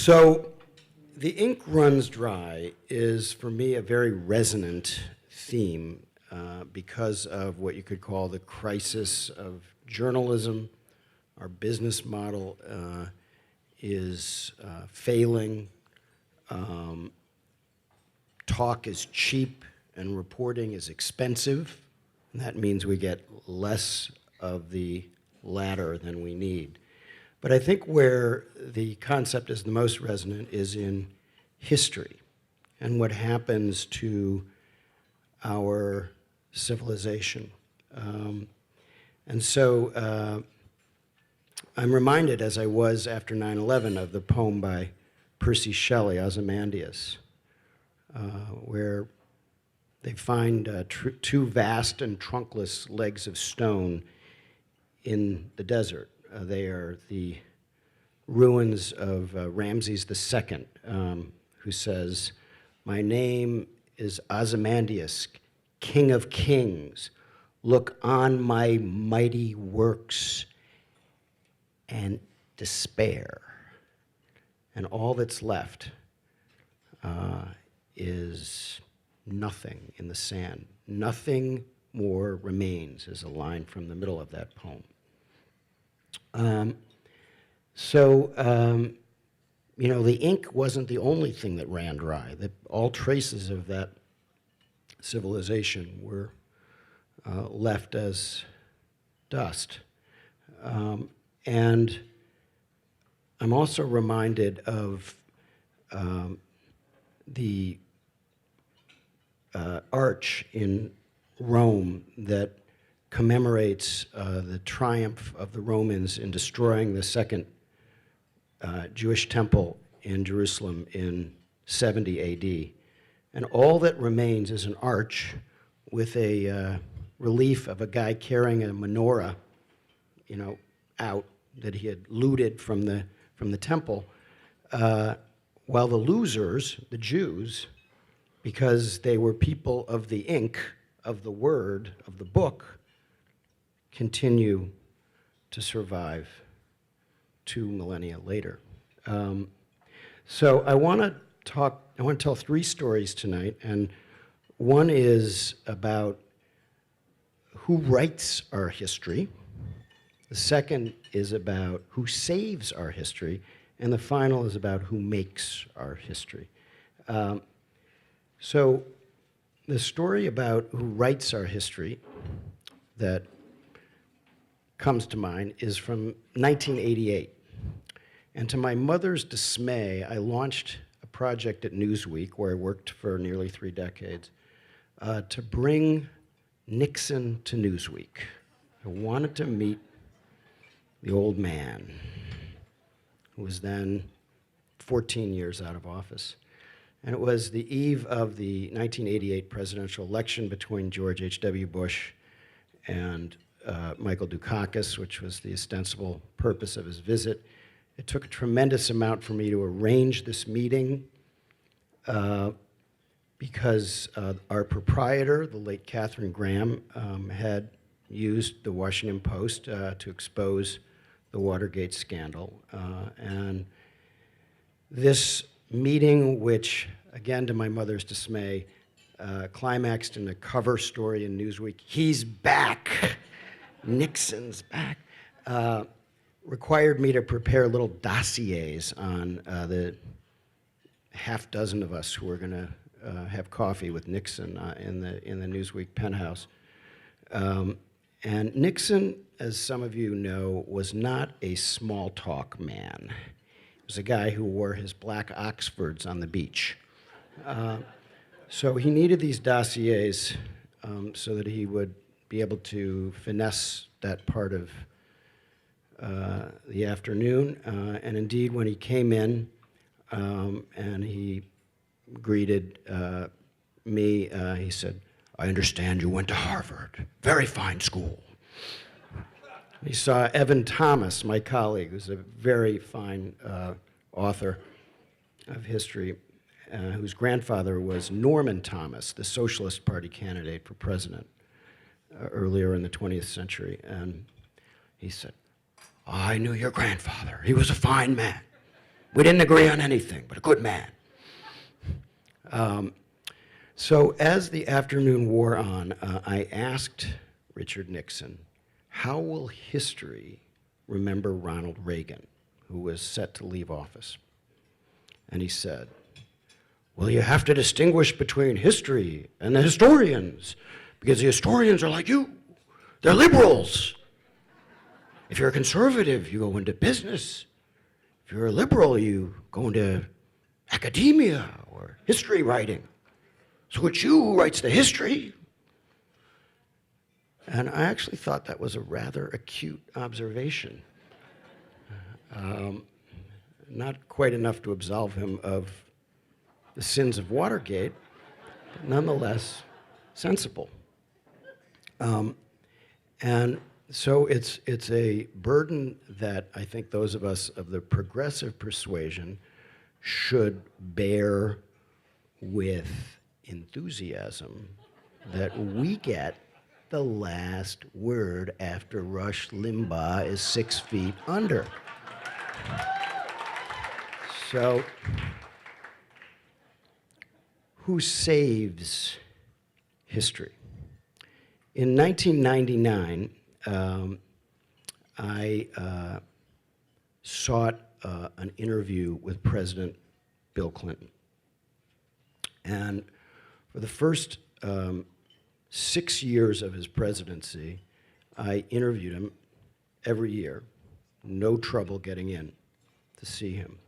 So the ink runs dry is, for me, a very resonant theme because of what you could call the crisis of journalism. Our business model is failing. Talk is cheap and reporting is expensive. And that means we get less of the latter than we need. But I think where the concept is the most resonant is in history and what happens to our civilization. And so I'm reminded, as I was after 9/11, of the poem by Percy Shelley, Ozymandias, where they find two vast and trunkless legs of stone in the desert. They are the ruins of Ramses II, who says, "My name is Ozymandias, King of Kings. Look on my mighty works and despair." And all that's left is nothing in the sand. Nothing more remains is a line from the middle of that poem. The ink wasn't the only thing that ran dry. All traces of that civilization were left as dust. And I'm also reminded of the arch in Rome that commemorates the triumph of the Romans in destroying the second Jewish temple in Jerusalem in 70 AD. And all that remains is an arch with a relief of a guy carrying a menorah, out that he had looted from the temple, while the losers, the Jews, because they were people of the ink, of the word, of the book, continue to survive 2 millennia later. So I want to tell 3 stories tonight, and one is about who writes our history. The second is about who saves our history, and the final is about who makes our history. So the story about who writes our history that comes to mind is from 1988. And to my mother's dismay, I launched a project at Newsweek, where I worked for nearly 3 decades, to bring Nixon to Newsweek. I wanted to meet the old man, who was then 14 years out of office. And it was the eve of the 1988 presidential election between George H.W. Bush and Michael Dukakis, which was the ostensible purpose of his visit. It took a tremendous amount for me to arrange this meeting because our proprietor, the late Katharine Graham, had used the Washington Post to expose the Watergate scandal. And this meeting, which, again, to my mother's dismay, climaxed in a cover story in Newsweek, "He's back, Nixon's back," required me to prepare little dossiers on the half dozen of us who were going to have coffee with Nixon in the Newsweek penthouse. And Nixon, as some of you know, was not a small talk man. He was a guy who wore his black Oxfords on the beach. So he needed these dossiers so that he would be able to finesse that part of the afternoon. And indeed, when he came in and he greeted me, he said, "I understand you went to Harvard. Very fine school." He saw Evan Thomas, my colleague, who's a very fine author of history, whose grandfather was Norman Thomas, the Socialist Party candidate for president earlier in the 20th century. And he said, "I knew your grandfather. He was a fine man." We didn't agree on anything, but a good man. So as the afternoon wore on, I asked Richard Nixon, how will history remember Ronald Reagan, who was set to leave office? And he said, well, you have to distinguish between history and the historians, because the historians are like you. They're liberals. If you're a conservative, you go into business. If you're a liberal, you go into academia or history writing. So it's you who writes the history. And I actually thought that was a rather acute observation. Not quite enough to absolve him of the sins of Watergate, but nonetheless sensible. And so it's a burden that I think those of us of the progressive persuasion should bear with enthusiasm, that we get the last word after Rush Limbaugh is 6 feet under. So, who saves history? In 1999, I sought an interview with President Bill Clinton. And for the first 6 years of his presidency, I interviewed him every year. No trouble getting in to see him.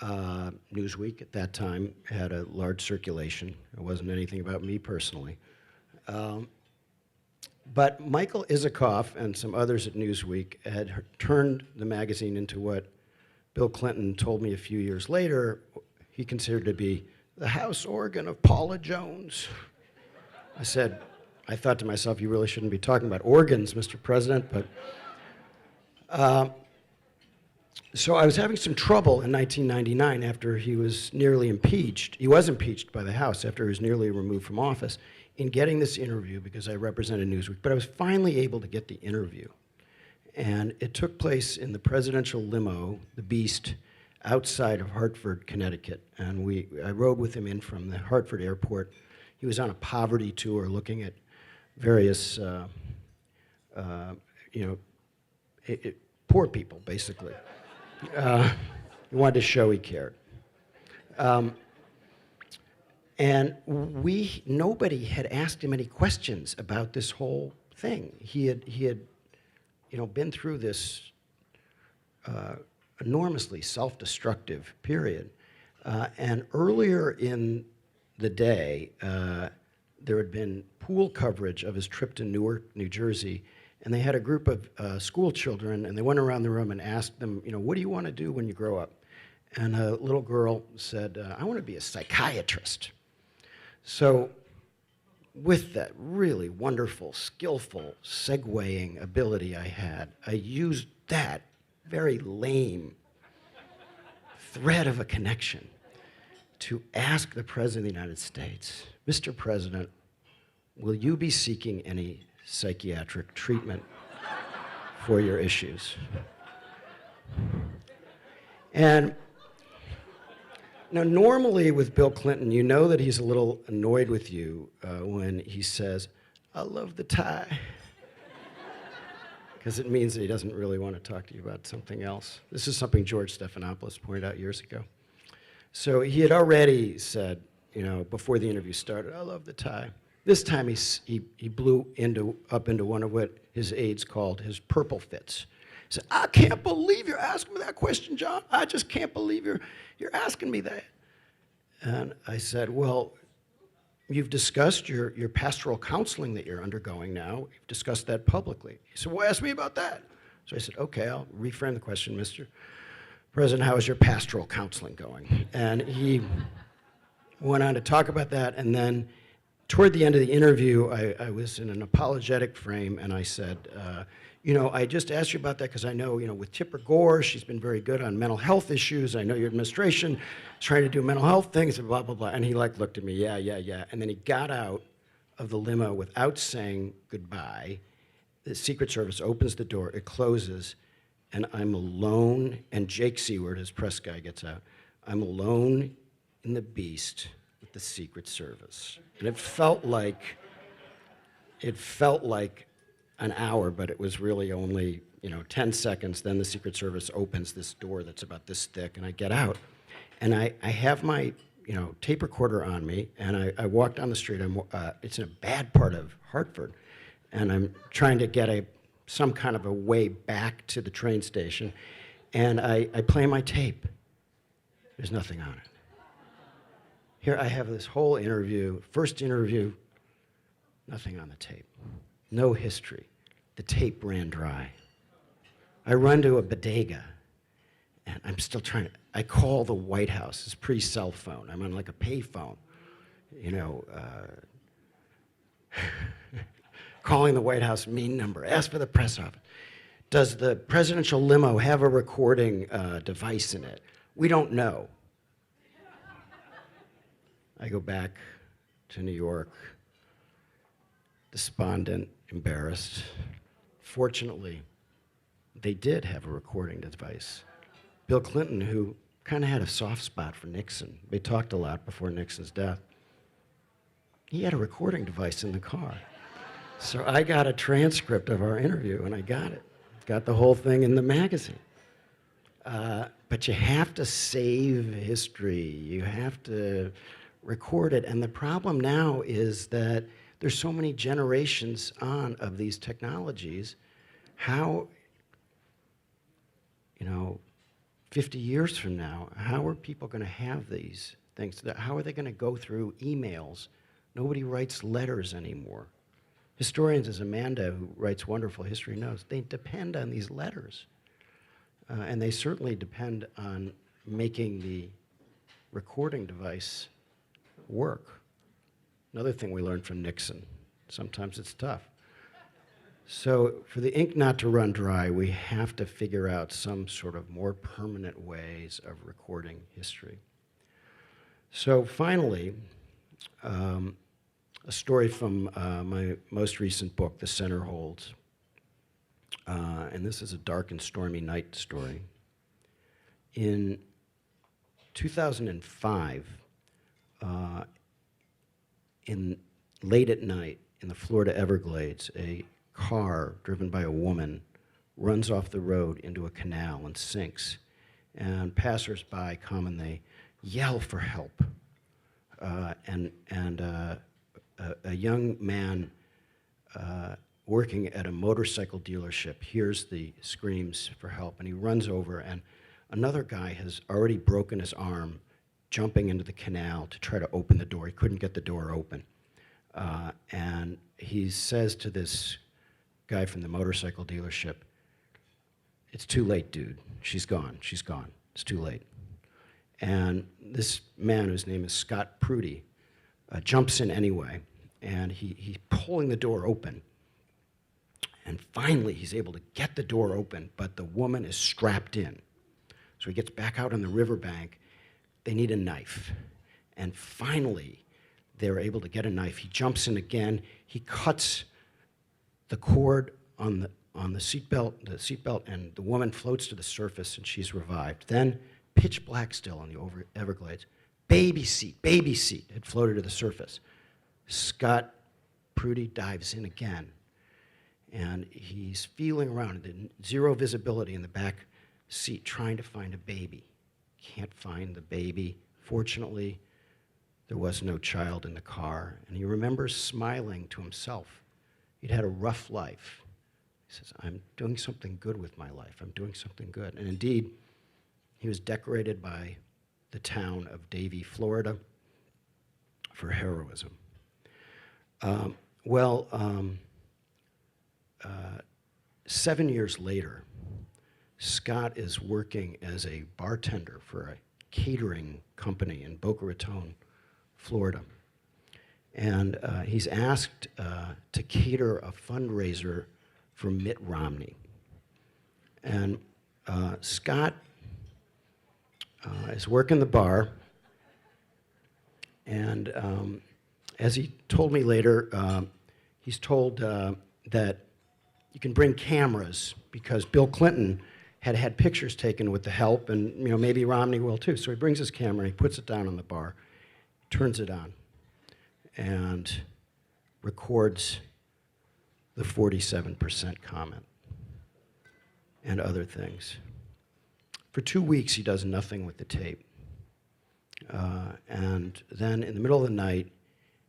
Newsweek at that time had a large circulation. It wasn't anything about me personally. But Michael Isikoff and some others at Newsweek had turned the magazine into what Bill Clinton told me a few years later he considered to be the house organ of Paula Jones. I thought to myself, you really shouldn't be talking about organs, Mr. President, but so I was having some trouble in 1999 after he was nearly impeached. He was impeached by the House after he was nearly removed from office in getting this interview because I represented Newsweek. But I was finally able to get the interview. And it took place in the presidential limo, the Beast, outside of Hartford, Connecticut. And I rode with him in from the Hartford airport. He was on a poverty tour looking at various, poor people, basically. He wanted to show he cared. And nobody had asked him any questions about this whole thing. He had been through this enormously self-destructive period. And earlier in the day, there had been pool coverage of his trip to Newark, New Jersey, and they had a group of school children, and they went around the room and asked them, what do you want to do when you grow up? And a little girl said, I want to be a psychiatrist. So with that really wonderful, skillful, segueing ability I had, I used that very lame thread of a connection to ask the President of the United States, Mr. President, will you be seeking any psychiatric treatment for your issues? And now, normally with Bill Clinton, you know that he's a little annoyed with you when he says, I love the tie. Because it means that he doesn't really want to talk to you about something else. This is something George Stephanopoulos pointed out years ago. So he had already said, before the interview started, I love the tie. This time he blew up into one of what his aides called his purple fits. He said, I can't believe you're asking me that question, John. I just can't believe you're asking me that. And I said, well, you've discussed your pastoral counseling that you're undergoing now. You've discussed that publicly. He said, well, ask me about that. So I said, okay, I'll reframe the question, Mr. President, how is your pastoral counseling going? And he went on to talk about that, and then toward the end of the interview, I was in an apologetic frame, and I said, I just asked you about that because I know, with Tipper Gore, she's been very good on mental health issues. I know your administration is trying to do mental health things, and blah, blah, blah. And he looked at me, yeah. And then he got out of the limo without saying goodbye. The Secret Service opens the door, it closes, and I'm alone, and Jake Seward, his press guy, gets out. I'm alone in the beast with the Secret Service. And it felt like an hour, but it was really only 10 seconds. Then the Secret Service opens this door that's about this thick, and I get out. And I have my tape recorder on me, and I walk down the street. It's in a bad part of Hartford, and I'm trying to get some kind of a way back to the train station, and I play my tape. There's nothing on it. Here I have this whole interview, first interview, nothing on the tape. No history. The tape ran dry. I run to a bodega, and I'm still I call the White House. It's pre-cell phone. I'm on like a pay phone, calling the White House main number, ask for the press office. Does the presidential limo have a recording device in it? We don't know. I go back to New York, despondent, embarrassed. Fortunately, they did have a recording device. Bill Clinton, who kind of had a soft spot for Nixon, they talked a lot before Nixon's death, he had a recording device in the car. So I got a transcript of our interview, and I got it. Got the whole thing in the magazine. But you have to save history. You have to record it. And the problem now is that there's so many generations on of these technologies. How, 50 years from now, how are people going to have these things? How are they going to go through emails? Nobody writes letters anymore. Historians, as Amanda, who writes wonderful history, knows, they depend on these letters. And they certainly depend on making the recording device work. Another thing we learned from Nixon, sometimes it's tough. So for the ink not to run dry, we have to figure out some sort of more permanent ways of recording history. So finally, a story from my most recent book, The Center Holds. And this is a dark and stormy night story. In 2005, late at night in the Florida Everglades, a car driven by a woman runs off the road into a canal and sinks. And passersby come and they yell for help. A young man working at a motorcycle dealership hears the screams for help, and he runs over, and another guy has already broken his arm jumping into the canal to try to open the door. He couldn't get the door open. And he says to this guy from the motorcycle dealership, "It's too late, dude. She's gone. She's gone. It's too late." And this man, whose name is Scott Prudy, jumps in anyway, and he's pulling the door open. And finally, he's able to get the door open, but the woman is strapped in. So he gets back out on the riverbank. They need a knife. And finally, they're able to get a knife. He jumps in again. He cuts the cord on the seatbelt, and the woman floats to the surface, and she's revived. Then, pitch black still on the Everglades. Baby seat had floated to the surface. Scott Prudy dives in again, and he's feeling around, zero visibility in the back seat, trying to find a baby. Can't find the baby. Fortunately, there was no child in the car, and he remembers smiling to himself. He'd had a rough life. He says, "I'm doing something good with my life. I'm doing something good." And indeed, he was decorated by the town of Davie, Florida, for heroism. 7 years later, Scott is working as a bartender for a catering company in Boca Raton, Florida. And he's asked to cater a fundraiser for Mitt Romney. And Scott is working the bar, and as he told me later, he's told that you can bring cameras because Bill Clinton had had pictures taken with the help, and maybe Romney will too. So he brings his camera and he puts it down on the bar, turns it on, and records the 47% comment and other things. For 2 weeks, he does nothing with the tape. And then in the middle of the night,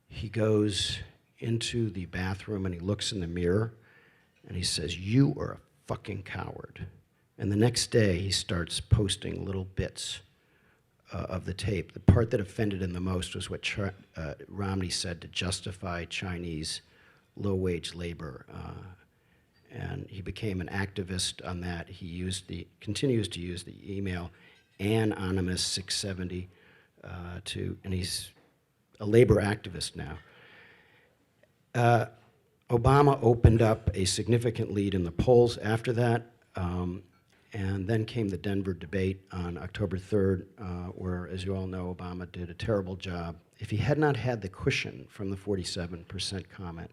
he goes into the bathroom and he looks in the mirror and he says, "You are a fucking coward." And the next day, he starts posting little bits of the tape. The part that offended him the most was what Romney said to justify Chinese low-wage labor. And he became an activist on that. He continues to use the email Anonymous670 and he's a labor activist now. Obama opened up a significant lead in the polls after that, and then came the Denver debate on October 3rd, where, as you all know, Obama did a terrible job. If he had not had the cushion from the 47% comment,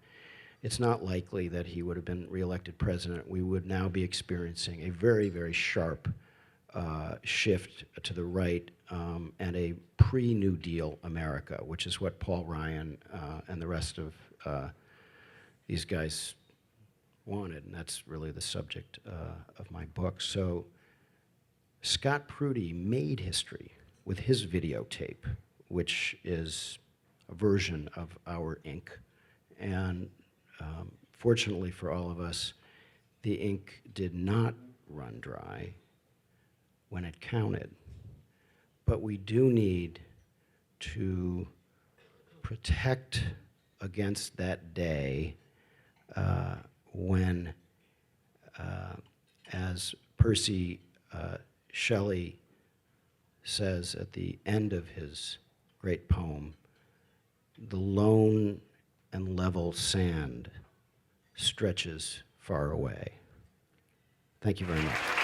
it's not likely that he would have been reelected president. We would now be experiencing a very, very sharp shift to the right and a pre-New Deal America, which is what Paul Ryan and the rest of these guys wanted, and that's really the subject of my book. So Scott Prudy made history with his videotape, which is a version of our ink. And fortunately for all of us, the ink did not run dry when it counted. But we do need to protect against that day when, as Percy Shelley says at the end of his great poem, the lone and level sand stretches far away. Thank you very much.